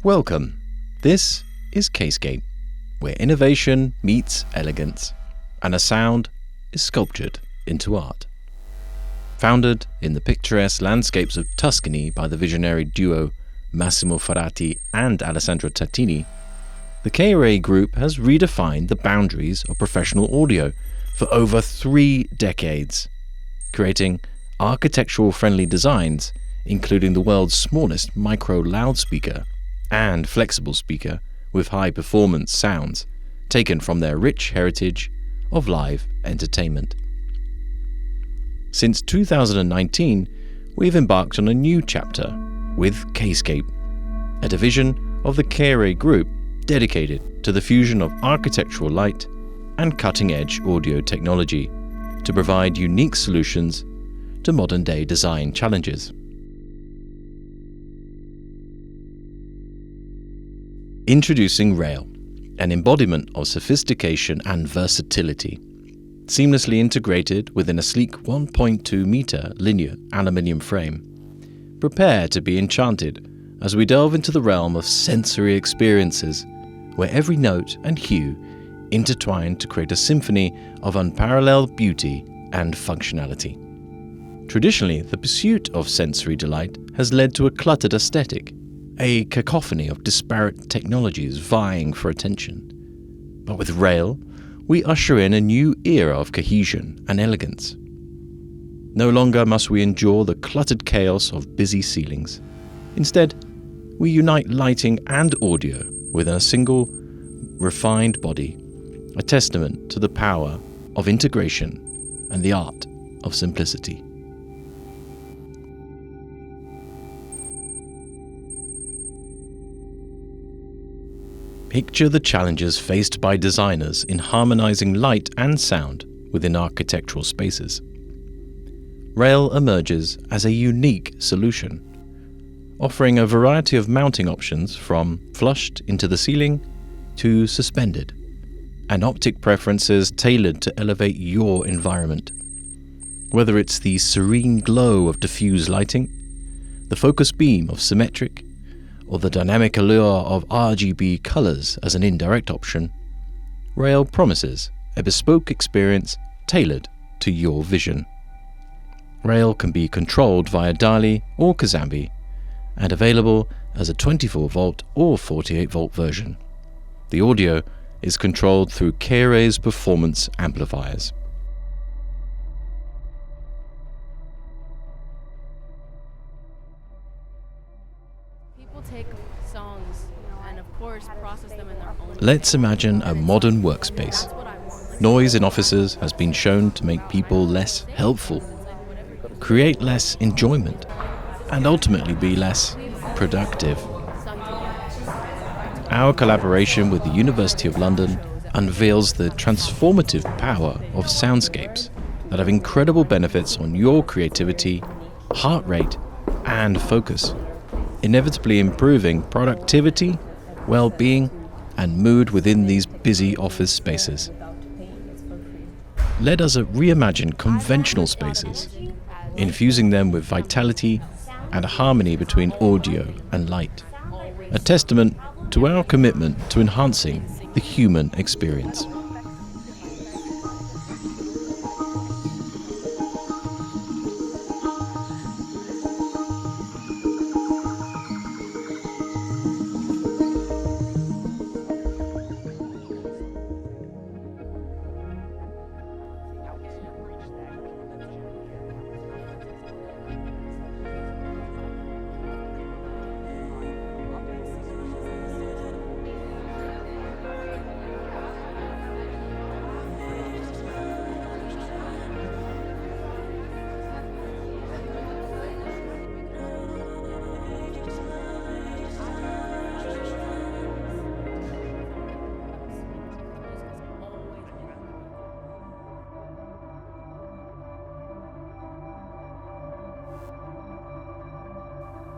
Welcome. This is KSCAPE, where innovation meets elegance and a sound is sculptured into art. Founded in the picturesque landscapes of Tuscany by the visionary duo Massimo Ferrati and Alessandro Tattini, the KRA Group has redefined the boundaries of professional audio for over 3 decades, creating architectural-friendly designs, including the world's smallest micro loudspeaker and flexible speaker with high-performance sounds taken from their rich heritage of live entertainment. Since 2019, we've embarked on a new chapter with KSCAPE, a division of the KRA Group dedicated to the fusion of architectural light and cutting-edge audio technology to provide unique solutions to modern-day design challenges. Introducing Rail, an embodiment of sophistication and versatility, seamlessly integrated within a sleek 1.2-meter linear aluminium frame. Prepare to be enchanted as we delve into the realm of sensory experiences, where every note and hue intertwine to create a symphony of unparalleled beauty and functionality. Traditionally, the pursuit of sensory delight has led to a cluttered aesthetic, a cacophony of disparate technologies vying for attention. But with Rail, we usher in a new era of cohesion and elegance. No longer must we endure the cluttered chaos of busy ceilings. Instead, we unite lighting and audio within a single, refined body, a testament to the power of integration and the art of simplicity. Picture the challenges faced by designers in harmonizing light and sound within architectural spaces. Rail emerges as a unique solution, offering a variety of mounting options from flushed into the ceiling to suspended, and optic preferences tailored to elevate your environment. Whether it's the serene glow of diffuse lighting, the focus beam of symmetric, or the dynamic allure of RGB colors as an indirect option, Rail promises a bespoke experience tailored to your vision. Rail can be controlled via DALI or Casambi and available as a 24-volt or 48-volt version. The audio is controlled through KRA's performance amplifiers. Take songs and of course process them in their own. Let's imagine a modern workspace. Noise in offices has been shown to make people less helpful, create less enjoyment, and ultimately be less productive. Our collaboration with the University of London unveils the transformative power of soundscapes that have incredible benefits on your creativity, heart rate, and focus, inevitably improving productivity, well-being, and mood within these busy office spaces. Let us reimagine conventional spaces, infusing them with vitality and harmony between audio and light, a testament to our commitment to enhancing the human experience.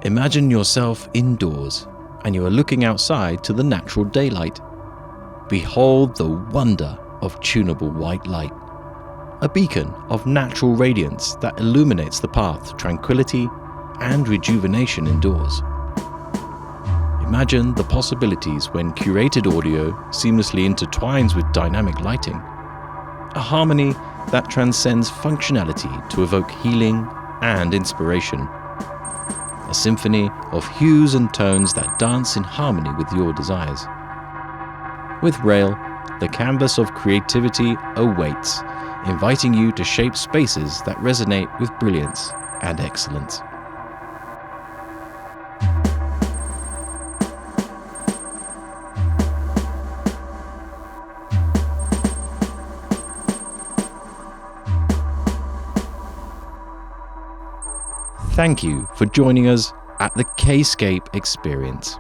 Imagine yourself indoors and you are looking outside to the natural daylight. Behold the wonder of tunable white light, a beacon of natural radiance that illuminates the path to tranquility and rejuvenation indoors. Imagine the possibilities when curated audio seamlessly intertwines with dynamic lighting. A harmony that transcends functionality to evoke healing and inspiration. A symphony of hues and tones that dance in harmony with your desires. With Rail, the canvas of creativity awaits, inviting you to shape spaces that resonate with brilliance and excellence. Thank you for joining us at the KSCAPE experience.